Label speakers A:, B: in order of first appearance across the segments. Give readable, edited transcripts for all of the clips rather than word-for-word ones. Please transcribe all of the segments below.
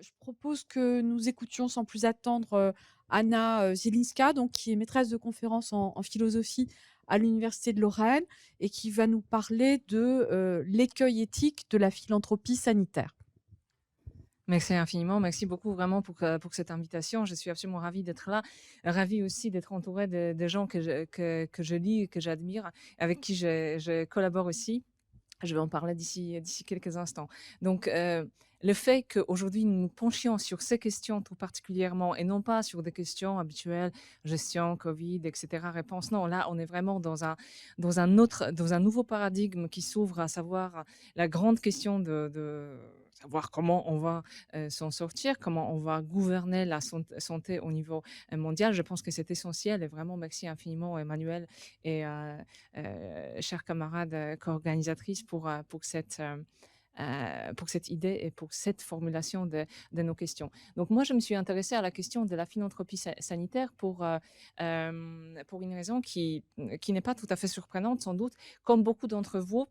A: Je propose que nous écoutions sans plus attendre, Anna, Zielinska, donc qui est maîtresse de conférences en philosophie à l'université de Lorraine et qui va nous parler de, l'écueil éthique de la philanthropie sanitaire.
B: Merci infiniment. Merci beaucoup vraiment pour cette invitation. Je suis absolument ravie d'être là. Ravie aussi d'être entourée de gens que je lis, que j'admire, avec qui je collabore aussi. Je vais en parler d'ici quelques instants. Donc, le fait qu'aujourd'hui nous nous penchions sur ces questions tout particulièrement et non pas sur des questions habituelles, gestion, Covid, et cetera, réponse, non, là, on est vraiment dans un nouveau paradigme qui s'ouvre, à savoir la grande question de savoir comment on va, s'en sortir, comment on va gouverner la santé au niveau, mondial. Je pense que c'est essentiel et vraiment merci infiniment Emmanuel et chère camarade, co-organisatrice pour cette idée et pour cette formulation de nos questions. Donc moi, je me suis intéressée à la question de la philanthropie sanitaire pour une raison qui n'est pas tout à fait surprenante sans doute. Comme beaucoup d'entre vous,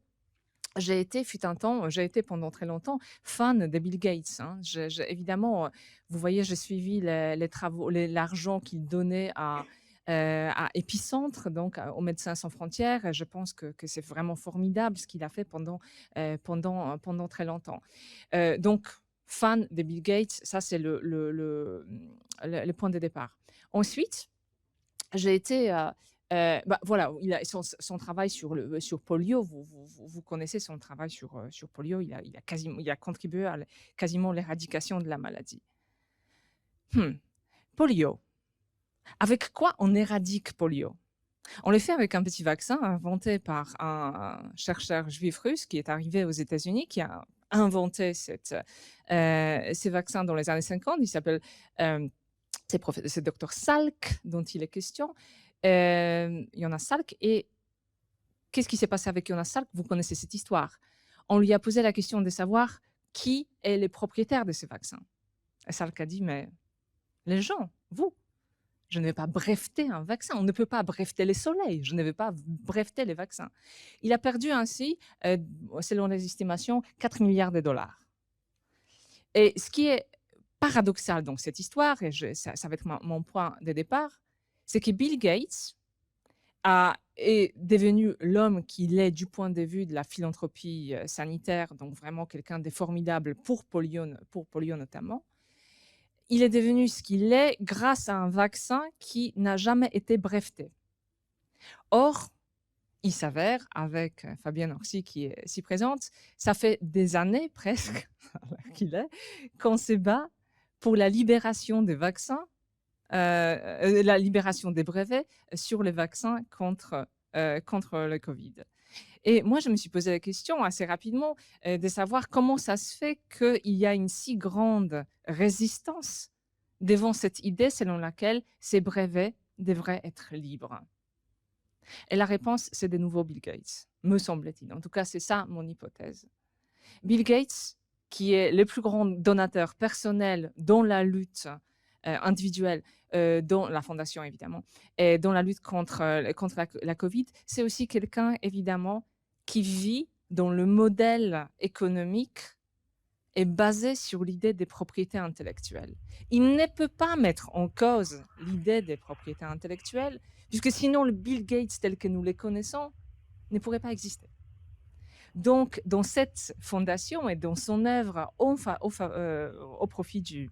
B: fut un temps, j'ai été pendant très longtemps fan de Bill Gates, hein. Évidemment, vous voyez, j'ai suivi les travaux, l'argent qu'il donnait à Épicentre, donc aux Médecins sans frontières. Et je pense que c'est vraiment formidable ce qu'il a fait pendant très longtemps. Donc, fan de Bill Gates, ça c'est le point de départ. Ensuite, j'ai été, bah, voilà, il a son travail sur polio, vous connaissez son travail sur polio, il a contribué à quasiment l'éradication de la maladie. Mmh, polio. Avec quoi on éradique polio? On le fait avec un petit vaccin inventé par un chercheur juif russe qui est arrivé aux États-Unis, qui a inventé ces vaccins dans les années 50. Il s'appelle, hem, c'est docteur Salk dont il est question. Jonas Salk. Et qu'est-ce qui s'est passé avec Jonas Salk? Vous connaissez cette histoire. On lui a posé la question de savoir qui est les propriétaires de ces vaccins. Et Salk a dit: «Mais les gens, vous. Je ne vais pas breveter un vaccin. On ne peut pas breveter les soleils. Je ne vais pas breveter les vaccins.» Il a perdu ainsi, selon les estimations, 4 milliards de dollars. Et ce qui est paradoxal dans cette histoire, et ça va être mon point de départ, c'est que Bill Gates est devenu l'homme qu'il est du point de vue de la philanthropie sanitaire, donc vraiment quelqu'un de formidable pour polio notamment. Il est devenu ce qu'il est grâce à un vaccin qui n'a jamais été breveté. Or, il s'avère, avec Fabienne Orsi qui est ici présente, ça fait des années presque qu'il est, qu'on se bat pour la libération des vaccins, la libération des brevets sur les vaccins contre le Covid. Et moi, je me suis posé la question assez rapidement de savoir comment ça se fait qu'il y a une si grande résistance devant cette idée selon laquelle ces brevets devraient être libres. Et la réponse, c'est de nouveau Bill Gates, me semble-t-il. En tout cas, c'est ça mon hypothèse. Bill Gates, qui est le plus grand donateur personnel dans la lutte individuelle, dans la fondation évidemment, et dans la lutte contre la Covid, c'est aussi quelqu'un évidemment qui vit dans le modèle économique est basé sur l'idée des propriétés intellectuelles. Il ne peut pas mettre en cause l'idée des propriétés intellectuelles, puisque sinon le Bill Gates tel que nous les connaissons ne pourrait pas exister. Donc, dans cette fondation et dans son œuvre au profit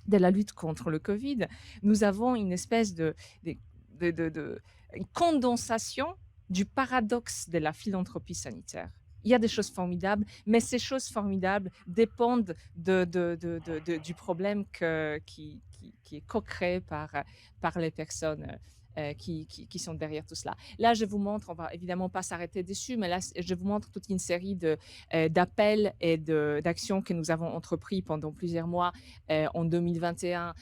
B: de la lutte contre le Covid, nous avons une espèce de une condensation du paradoxe de la philanthropie sanitaire. Il y a des choses formidables, mais ces choses formidables dépendent du problème qui est co-créé par les personnes qui sont derrière tout cela. Là, je vous montre, on va évidemment pas s'arrêter dessus, mais là, je vous montre toute une série d'appels et d'actions que nous avons entrepris pendant plusieurs mois en 2021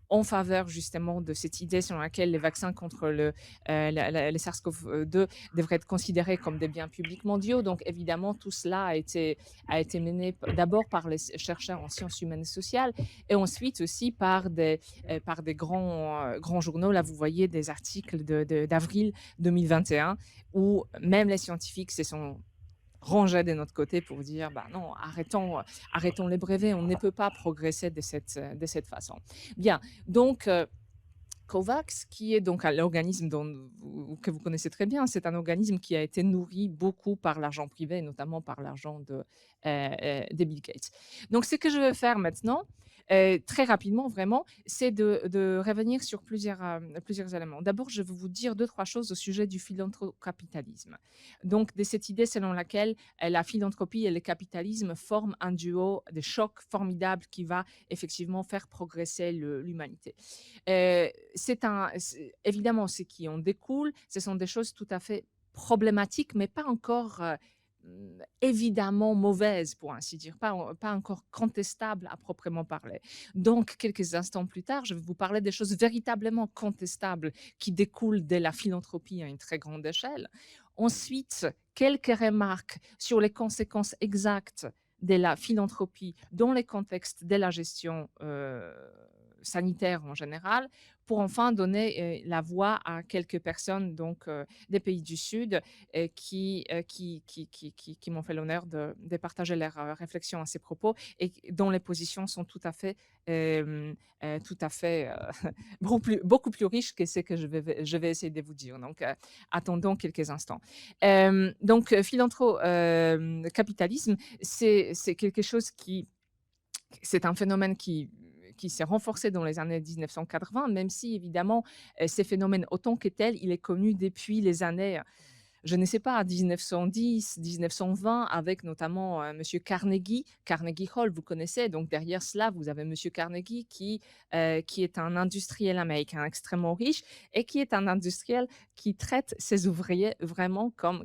B: en faveur justement de cette idée selon laquelle les vaccins contre le SARS-CoV-2 devraient être considérés comme des biens publics mondiaux. Donc évidemment, tout cela a été mené d'abord par les chercheurs en sciences humaines et sociales et ensuite aussi par des grands journaux. Là, vous voyez des articles d'avril 2021 où même les scientifiques se sont rangé de notre côté pour dire: «Bah non, arrêtons les brevets, on ne peut pas progresser de cette façon». Bien, donc COVAX, qui est donc l'organisme que vous connaissez très bien, c'est un organisme qui a été nourri beaucoup par l'argent privé, notamment par l'argent de Bill Gates. Donc, ce que je vais faire maintenant, très rapidement, vraiment, c'est de revenir sur plusieurs éléments. D'abord, je vais vous dire deux, trois choses au sujet du philanthrocapitalisme. Donc, de cette idée selon laquelle la philanthropie et le capitalisme forment un duo de choc formidable qui va effectivement faire progresser l'humanité. Évidemment, ce qui en découle, ce sont des choses tout à fait problématiques, mais pas encore, évidemment mauvaises, pour ainsi dire, pas encore contestables à proprement parler. Donc, quelques instants plus tard, je vais vous parler des choses véritablement contestables qui découlent de la philanthropie à une très grande échelle. Ensuite, quelques remarques sur les conséquences exactes de la philanthropie dans les contextes de la gestion, sanitaire en général, pour enfin donner, la voix à quelques personnes donc, des pays du Sud, qui m'ont fait l'honneur de partager leurs, réflexions à ces propos et dont les positions sont tout à fait, beaucoup plus riches que ce que je vais essayer de vous dire. Donc, attendons quelques instants. Donc, capitalisme, c'est quelque chose c'est un phénomène qui s'est renforcé dans les années 1980, même si évidemment, ces phénomènes autant que tel, il est connu depuis les années, je ne sais pas, 1910, 1920, avec notamment Monsieur Carnegie, Carnegie Hall, vous connaissez. Donc derrière cela, vous avez Monsieur Carnegie qui est un industriel américain extrêmement riche et qui est un industriel qui traite ses ouvriers vraiment comme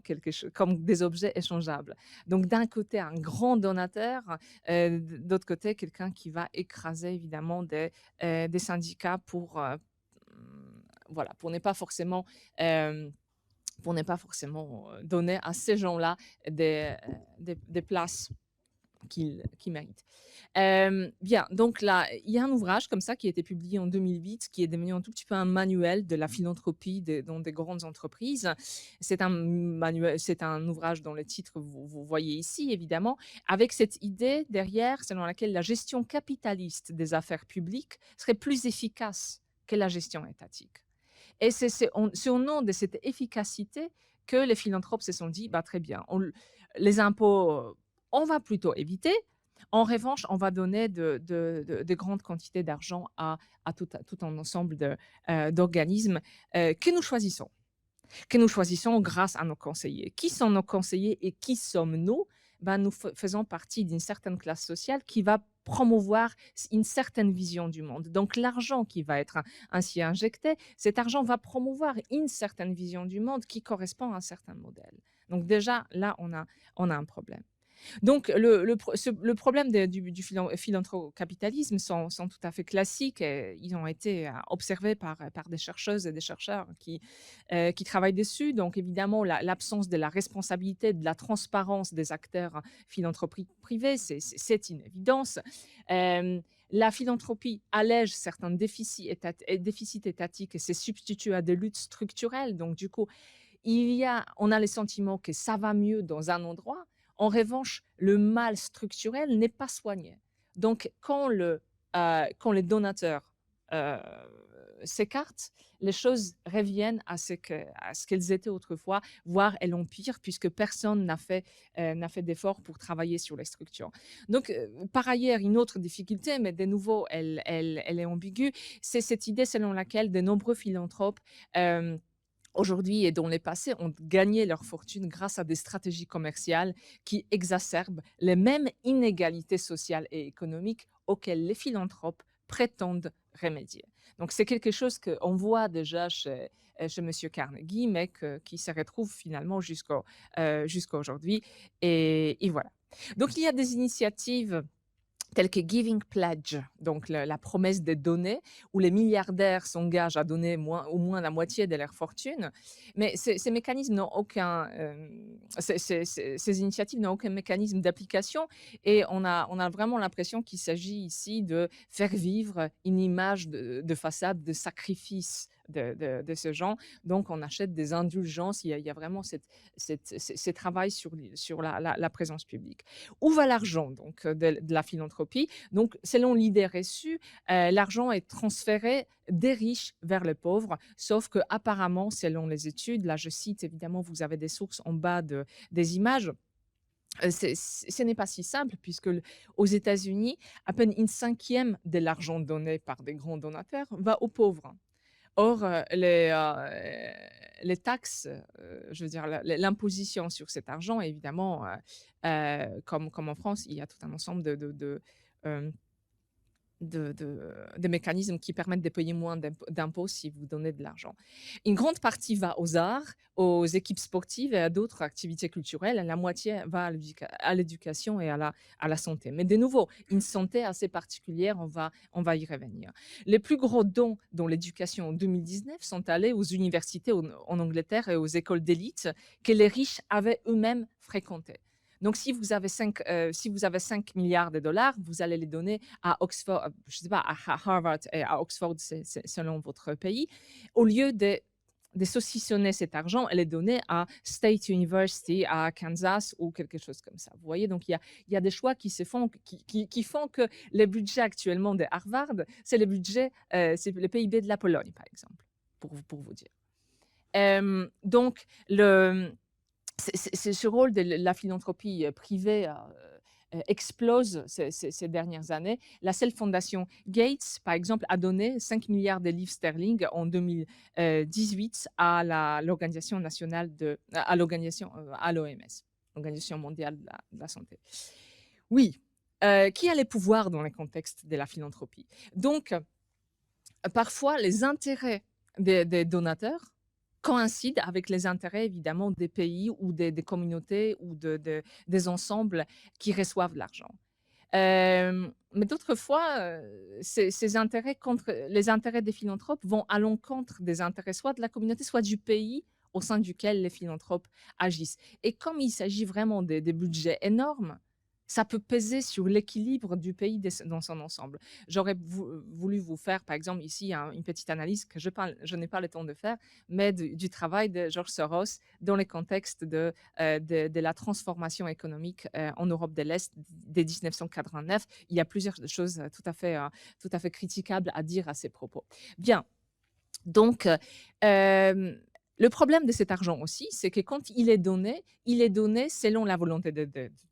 B: comme des objets échangeables. Donc d'un côté, un grand donateur, d'autre côté, quelqu'un qui va écraser évidemment des syndicats voilà, euh, pour ne pas forcément donner à ces gens-là des places qu'ils méritent. Bien, donc là, il y a un ouvrage comme ça qui a été publié en 2008, qui est devenu un tout petit peu un manuel de la philanthropie dans des grandes entreprises. C'est un ouvrage dont le titre, vous voyez ici, évidemment, avec cette idée derrière, selon laquelle la gestion capitaliste des affaires publiques serait plus efficace que la gestion étatique. Et c'est au nom de cette efficacité que les philanthropes se sont dit: «Bah, très bien, les impôts, on va plutôt éviter. En revanche, on va donner de grandes quantités d'argent à tout un ensemble d'organismes, que nous choisissons grâce à nos conseillers. Qui sont nos conseillers et qui sommes-nous? Ben, nous faisons partie d'une certaine classe sociale qui va promouvoir une certaine vision du monde. Donc l'argent qui va être ainsi injecté, cet argent va promouvoir une certaine vision du monde qui correspond à un certain modèle. Donc déjà, là, on a un problème. Donc le problème du philanthrocapitalisme sont tout à fait classiques et ils ont été observés par des chercheuses et des chercheurs qui travaillent dessus. Donc évidemment, l'absence de la responsabilité, de la transparence des acteurs philanthropiques privés, c'est une évidence. Euh, la philanthropie allège certains déficits étatiques et se substitue à des luttes structurelles. Donc du coup, on a le sentiment que ça va mieux dans un endroit. En revanche, le mal structurel n'est pas soigné. Donc, quand les donateurs euh, s'écartent, les choses reviennent à ce qu'elles étaient autrefois, voire elles empirent, puisque personne n'a fait d'effort pour travailler sur les structures. Donc, par ailleurs, une autre difficulté, mais de nouveau, elle est ambiguë, c'est cette idée selon laquelle de nombreux philanthropes aujourd'hui et dans les passés ont gagné leur fortune grâce à des stratégies commerciales qui exacerbent les mêmes inégalités sociales et économiques auxquelles les philanthropes prétendent remédier. Donc c'est quelque chose qu'on voit déjà chez M. Carnegie, mais qui se retrouve finalement jusqu'à aujourd'hui. Et voilà. Donc il y a des initiatives tels que Giving Pledge, donc la promesse de donner, où les milliardaires s'engagent à donner au moins la moitié de leur fortune. Mais ces mécanismes n'ont aucun, ces initiatives n'ont aucun mécanisme d'application et on a vraiment l'impression qu'il s'agit ici de faire vivre une image de façade de sacrifice de ce genre. Donc, on achète des indulgences. Il y a vraiment ce travail sur la présence publique. Où va l'argent donc de la philanthropie? Donc, selon l'idée reçue, l'argent est transféré des riches vers les pauvres, sauf que apparemment, selon les études, là je cite évidemment, vous avez des sources en bas des images, ce n'est pas si simple puisque aux États-Unis, à peine une cinquième de l'argent donné par des grands donateurs va aux pauvres. Or, les taxes, je veux dire l'imposition sur cet argent, évidemment, comme en France, il y a tout un ensemble euh, de mécanismes qui permettent de payer moins d'impôts si vous donnez de l'argent. Une grande partie va aux arts, aux équipes sportives et à d'autres activités culturelles. La moitié va à l'éducation et à la santé. Mais de nouveau, une santé assez particulière, on va y revenir. Les plus gros dons dans l'éducation en 2019 sont allés aux universités en Angleterre et aux écoles d'élite que les riches avaient eux-mêmes fréquentées. Donc, si vous avez 5 milliards de dollars, vous allez les donner à Oxford, je sais pas, à Harvard et à Oxford, c'est selon votre pays, au lieu de saucissonner cet argent et les donner à State University, à Kansas ou quelque chose comme ça. Vous voyez, donc il y a des choix qui se font, qui font que le budget actuellement de Harvard, c'est le budget, c'est le PIB de la Pologne, par exemple, pour vous dire. Donc, ce rôle de la philanthropie privée explose ces dernières années. La seule fondation Gates, par exemple, a donné 5 milliards de livres sterling en 2018 à l'organisation nationale à l'organisation, à l'OMS, l'Organisation mondiale de la santé. Oui, qui a les pouvoirs dans le contexte de la philanthropie? Donc, parfois, les intérêts des donateurs coïncident avec les intérêts évidemment des pays ou des communautés ou des ensembles qui reçoivent l'argent. Mais d'autres fois, ces intérêts les intérêts des philanthropes vont à l'encontre des intérêts soit de la communauté, soit du pays au sein duquel les philanthropes agissent. Et comme il s'agit vraiment des budgets énormes, ça peut peser sur l'équilibre du pays dans son ensemble. J'aurais voulu vous faire, par exemple, ici, une petite analyse que je n'ai pas le temps de faire, mais du travail de George Soros dans le contexte de la transformation économique en Europe de l'Est dès 1989. Il y a plusieurs choses tout à fait critiquables à dire à ces propos. Bien, donc, le problème de cet argent aussi, c'est que quand il est donné selon la volonté du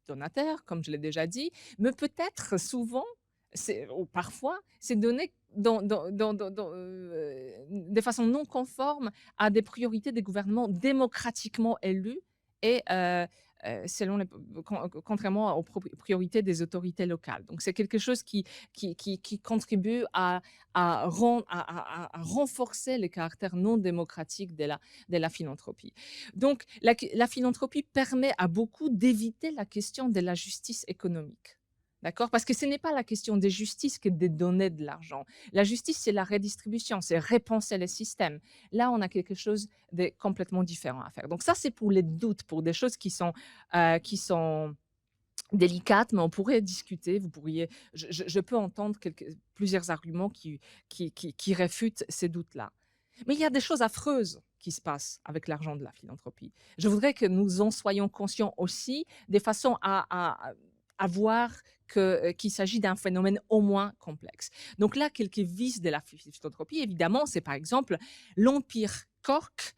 B: donateur, comme je l'ai déjà dit, mais peut-être souvent, ou parfois, c'est donné de façon non conforme à des priorités des gouvernements démocratiquement élus et contrairement aux priorités des autorités locales. Donc, c'est quelque chose qui contribue à renforcer le caractère non démocratique de la philanthropie. Donc, la philanthropie permet à beaucoup d'éviter la question de la justice économique. D'accord? Parce que ce n'est pas la question de justice que de donner de l'argent. La justice, c'est la redistribution, c'est repenser les systèmes. Là, on a quelque chose de complètement différent à faire. Donc ça, c'est pour les doutes, pour des choses qui sont délicates, mais on pourrait discuter. Je peux entendre plusieurs arguments qui réfutent ces doutes-là. Mais il y a des choses affreuses qui se passent avec l'argent de la philanthropie. Je voudrais que nous en soyons conscients aussi, de façon à voir qu'il s'agit d'un phénomène au moins complexe. Donc là, quelques vices de la philanthropie, évidemment, c'est par exemple l'empire Koch.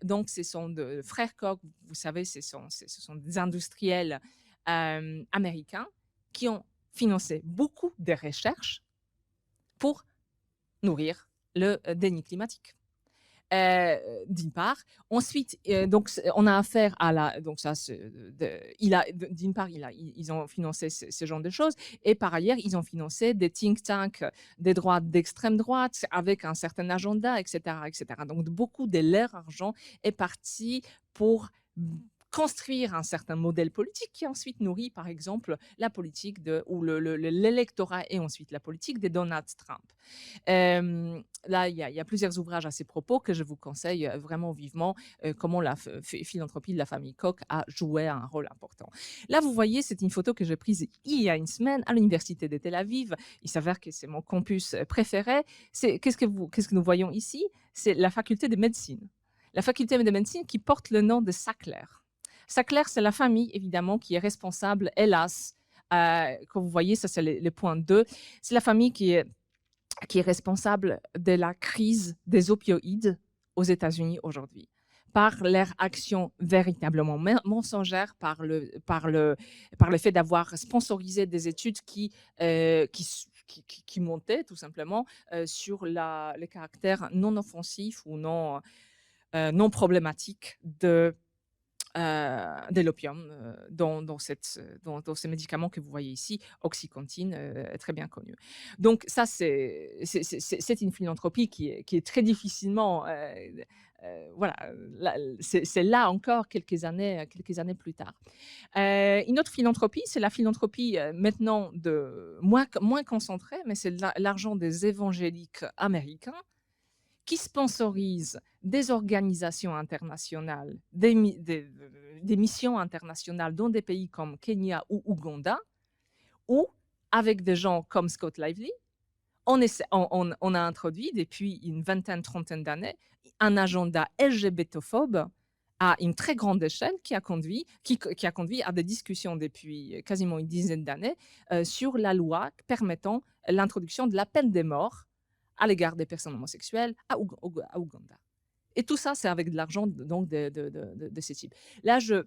B: Donc, ce sont de frères Koch, vous savez, ce sont des industriels américains qui ont financé beaucoup de recherches pour nourrir le déni climatique. D'une part. Ensuite, donc, on a affaire à donc ça, d'une part, ils ont financé ce genre de choses, et par ailleurs, ils ont financé des think tanks des droites, d'extrême droite, avec un certain agenda, etc., etc. Donc, beaucoup de leur argent est parti pour construire un certain modèle politique qui ensuite nourrit, par exemple, la politique ou l'électorat et ensuite la politique de Donald Trump. Là, il y a plusieurs ouvrages à ces propos que je vous conseille vraiment vivement, comment la philanthropie de la famille Koch a joué un rôle important. Là, vous voyez, c'est une photo que j'ai prise il y a une semaine à l'université de Tel Aviv. Il s'avère que c'est mon campus préféré. Qu'est-ce que nous voyons ici? C'est la faculté de médecine. La faculté de médecine qui porte le nom de Sackler. Sackler, c'est la famille, évidemment, qui est responsable, hélas, comme vous voyez, ça c'est le point 2, c'est la famille qui est responsable de la crise des opioïdes aux États-Unis aujourd'hui par leur action véritablement mensongère, par le fait d'avoir sponsorisé des études qui montaient tout simplement sur le caractère non offensif ou non problématique de l'opium dans ces médicaments que vous voyez ici, Oxycontin, très bien connu. Donc ça, c'est une philanthropie qui est très difficilement, voilà, c'est là encore quelques années plus tard. Une autre philanthropie, c'est la philanthropie maintenant moins concentrée, mais c'est l'argent des évangéliques américains qui sponsorise des organisations internationales, des missions internationales dans des pays comme Kenya ou Ouganda, où, avec des gens comme Scott Lively, on a introduit depuis une vingtaine, trentaine d'années un agenda LGBTophobe à une très grande échelle qui a conduit à des discussions depuis quasiment une dizaine d'années sur la loi permettant l'introduction de la peine de mort à l'égard des personnes homosexuelles à Ouganda. Et tout ça, c'est avec de l'argent donc de ces types. Là, je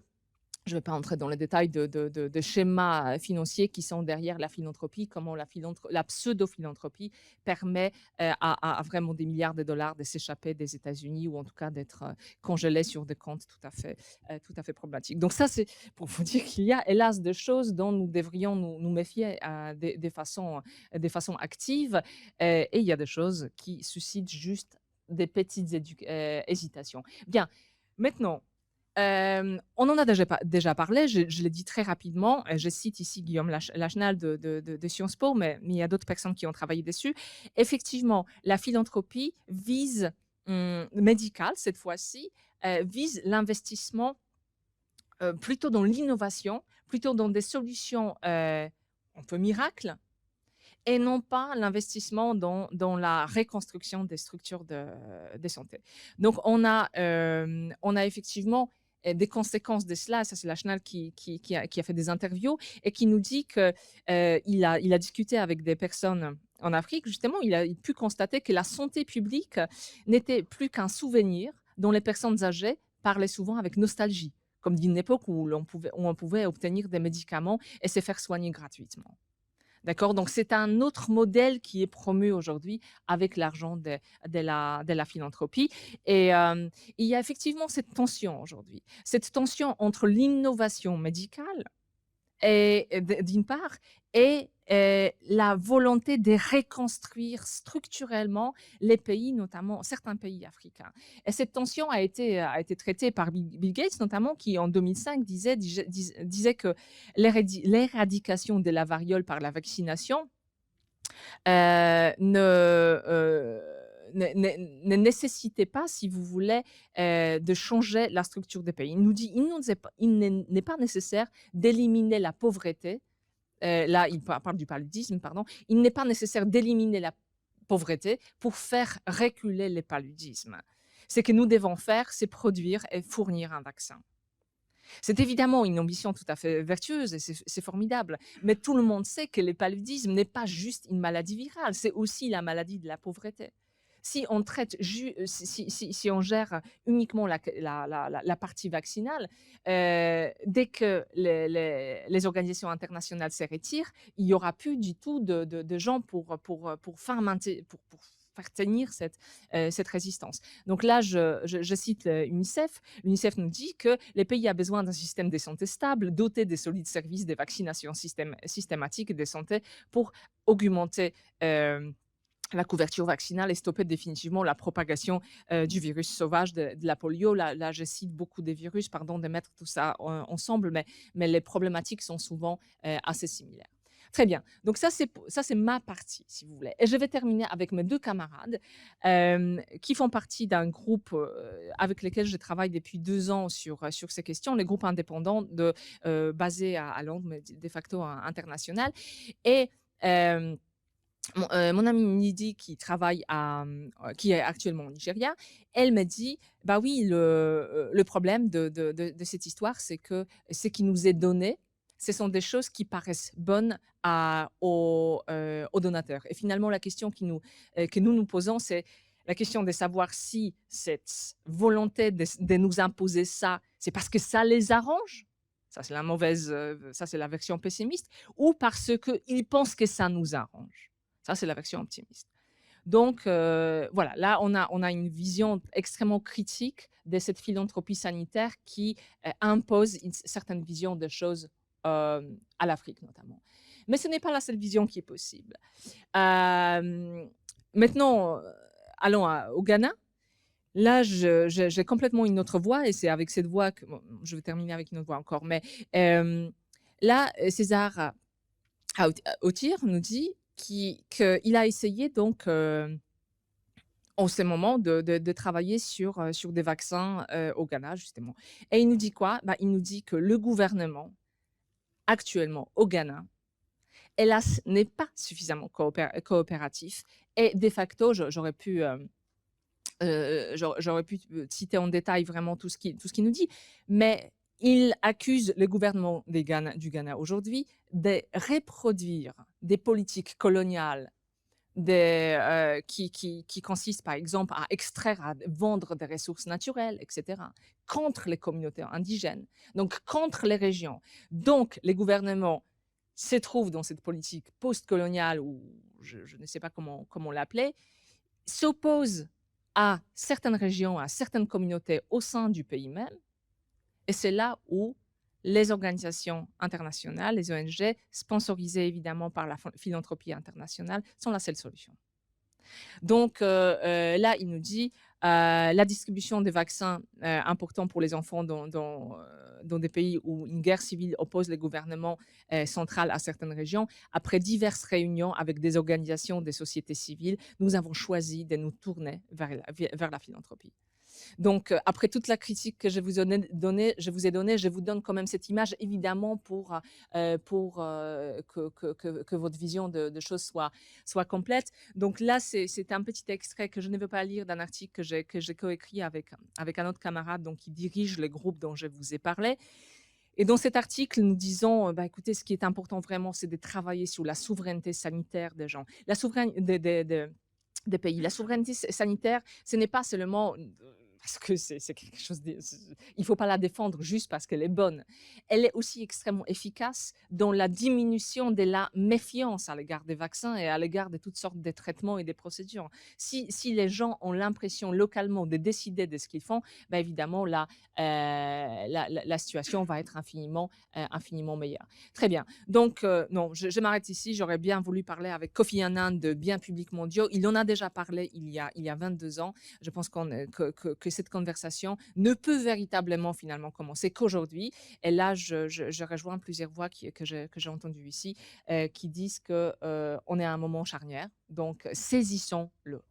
B: ne vais pas entrer dans les détails de schémas financiers qui sont derrière la philanthropie, comment la pseudo-philanthropie permet à vraiment des milliards de dollars de s'échapper des États-Unis ou en tout cas d'être congelés sur des comptes tout à fait problématiques. Donc ça, c'est pour vous dire qu'il y a hélas des choses dont nous devrions nous méfier des façons actives et il y a des choses qui suscitent juste des petites hésitations. Bien, maintenant, on en a déjà parlé, je l'ai dit très rapidement, je cite ici Guillaume Lachenal de Sciences Po, mais il y a d'autres personnes qui ont travaillé dessus. Effectivement, la philanthropie médicale, cette fois-ci, vise l'investissement plutôt dans l'innovation, plutôt dans des solutions un peu miracles, et non pas l'investissement dans la reconstruction des structures de santé. Donc, on a effectivement des conséquences de cela. Ça, c'est Lachenal qui a fait des interviews et qui nous dit qu'il a discuté avec des personnes en Afrique. Justement, il a pu constater que la santé publique n'était plus qu'un souvenir dont les personnes âgées parlaient souvent avec nostalgie, comme d'une époque où on pouvait obtenir des médicaments et se faire soigner gratuitement. D'accord? Donc, c'est un autre modèle qui est promu aujourd'hui avec l'argent de la philanthropie. Et il y a effectivement cette tension aujourd'hui. Cette tension entre l'innovation médicale d'une part, et la volonté de reconstruire structurellement les pays, notamment certains pays africains. Et cette tension a été traitée par Bill Gates, notamment, qui en 2005 disait que l'éradication de la variole par la vaccination ne nécessitait pas, si vous voulez, de changer la structure des pays. Il nous dit il n'est pas nécessaire d'éliminer la pauvreté. Là, il parle du paludisme, pardon. Il n'est pas nécessaire d'éliminer la pauvreté pour faire reculer le paludisme. Ce que nous devons faire, c'est produire et fournir un vaccin. C'est évidemment une ambition tout à fait vertueuse et c'est formidable. Mais tout le monde sait que le paludisme n'est pas juste une maladie virale, c'est aussi la maladie de la pauvreté. Si on traite, si on gère uniquement la partie vaccinale, dès que les organisations internationales se retirent, il n'y aura plus du tout de gens pour faire tenir cette résistance. Donc là, je cite l'UNICEF. L'UNICEF nous dit que les pays ont besoin d'un système de santé stable, doté de solides services de vaccination systématique et de santé pour augmenter la couverture vaccinale et stopper définitivement la propagation du virus sauvage de la polio. Là, je cite beaucoup des virus, pardon de mettre tout ça ensemble, mais les problématiques sont souvent assez similaires. Très bien. Donc ça, c'est ma partie, si vous voulez. Et je vais terminer avec mes deux camarades qui font partie d'un groupe avec lequel je travaille depuis 2 ans sur ces questions, les groupes indépendants basés à Londres, mais de facto international. Et euh, mon amie Nidhi qui travaille qui est actuellement au Nigeria, elle me dit: «Bah oui, le problème de cette histoire, c'est que ce qui nous est donné, ce sont des choses qui paraissent bonnes aux donateurs et finalement la question que nous posons, c'est la question de savoir si cette volonté de nous imposer ça, c'est parce que ça les arrange?» Ça c'est la version pessimiste, ou parce qu'ils pensent que ça nous arrange. Ça, c'est la version optimiste. Donc, voilà, là, on a une vision extrêmement critique de cette philanthropie sanitaire qui impose une certaine vision des choses à l'Afrique notamment. Mais ce n'est pas la seule vision qui est possible. Maintenant, allons au Ghana. Là, j'ai complètement une autre voix et c'est avec cette voix que bon, je vais terminer avec une autre voix encore. Mais là, César Autir nous dit qu'il a essayé donc en ce moment de travailler sur des vaccins au Ghana, justement. Et il nous dit quoi? Bah, il nous dit que le gouvernement, actuellement au Ghana, hélas, n'est pas suffisamment coopératif. Et de facto, j'aurais pu citer en détail vraiment tout ce qu'il nous dit, mais il accuse le gouvernement du Ghana aujourd'hui de reproduire des politiques coloniales qui consistent par exemple à extraire, à vendre des ressources naturelles, etc., contre les communautés indigènes, donc contre les régions. Donc, les gouvernements se trouvent dans cette politique post-coloniale, ou je ne sais pas comment l'appeler, s'opposent à certaines régions, à certaines communautés au sein du pays même. Et c'est là où les organisations internationales, les ONG, sponsorisées évidemment par la philanthropie internationale, sont la seule solution. Donc là, il nous dit la distribution des vaccins importants pour les enfants dans des pays où une guerre civile oppose les gouvernements centrales à certaines régions. Après diverses réunions avec des organisations des sociétés civiles, nous avons choisi de nous tourner vers la philanthropie. Donc, après toute la critique que je vous ai donnée, je vous donne quand même cette image, évidemment, pour que votre vision de choses soit complète. Donc là, c'est un petit extrait que je ne veux pas lire d'un article que j'ai coécrit avec un autre camarade donc, qui dirige le groupe dont je vous ai parlé. Et dans cet article, nous disons, bah, écoutez, ce qui est important vraiment, c'est de travailler sur la souveraineté sanitaire des gens, la souveraineté des pays. La souveraineté sanitaire, ce n'est pas seulement parce que c'est quelque chose il ne faut pas la défendre juste parce qu'elle est bonne. Elle est aussi extrêmement efficace dans la diminution de la méfiance à l'égard des vaccins et à l'égard de toutes sortes de traitements et des procédures. Si les gens ont l'impression localement de décider de ce qu'ils font, ben évidemment, la situation va être infiniment meilleure. Très bien. Donc, non, je m'arrête ici. J'aurais bien voulu parler avec Kofi Annan de biens publics mondiaux. Il en a déjà parlé il y a 22 ans. Je pense que cette conversation ne peut véritablement finalement commencer qu'aujourd'hui. Et là, je rejoins plusieurs voix que j'ai entendues ici qui disent qu'on est à un moment charnière. Donc, saisissons-le.